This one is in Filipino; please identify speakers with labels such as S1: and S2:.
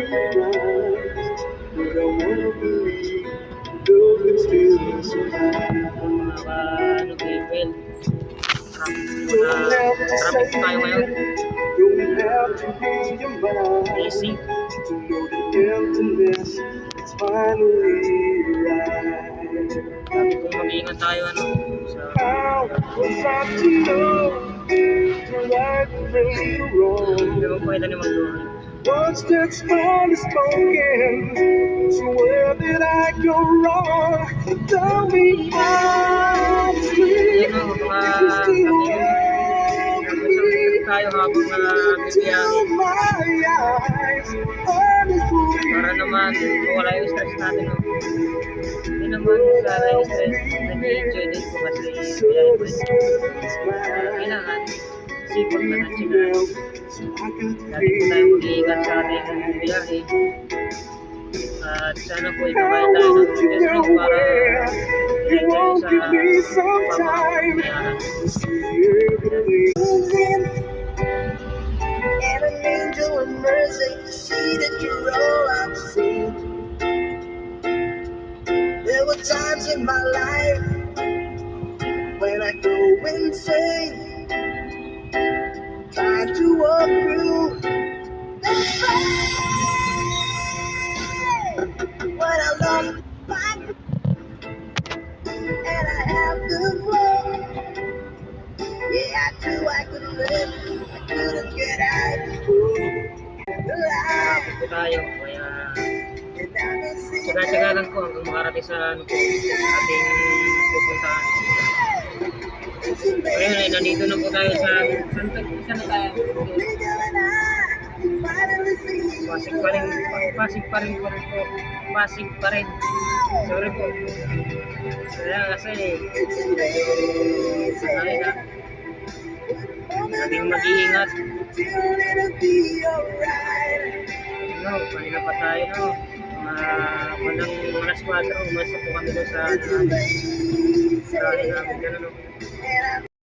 S1: But I wanna believe love can still survive.
S2: Ano, people.
S1: Don't have to say
S2: Traffic tayo ngayon.
S1: don't have to be your mind
S2: Easy.
S1: to know the emptiness is finally right.
S2: Sabi ko mag-iingat tayo ano. Sa
S1: How was I to know the right from the wrong?
S2: hindi mo pwede ni mag-doon.
S1: Words that's finally spoken, so where did I go wrong? Tell me honestly,
S2: Yan o, mga
S1: you still
S2: kapatid.
S1: love me.
S2: Tayo habang bibiyahe.
S1: Till my eyes honestly,
S2: Para naman wala yung stress natin. No? Hindi naman sana yung stress. Nag-i-enjoy din ko kasi biyahe ko. Kailangan sipag na natin. Lagi po tayo mag-iingat sa ating biyahe. At sana po ipakain tayo ng testing para i-enjoy sa pamamayanan.
S1: And an angel of mercy to see that you're all I've seen. There were times in my life when I go insane, trying to walk through the pain. When I lost my and I have to flow. Yeah, I knew I couldn't live, I couldn't get out alive.
S2: Ito tayo, kaya
S1: And I can see
S2: tsaga-tsaga lang po hanggang makarating sa ano po, ating pupuntahan. Ayun ay nandito na po tayo sa saan na tayo? Pasig pa rin, Pasig pa rin po. Pasig pa rin. Sorry po. Kaya kasi sanay na. Laging mag-iingat. No, kanina pa tayo no. Bandang alas 4, umalis po kami doon sa namin ganun no.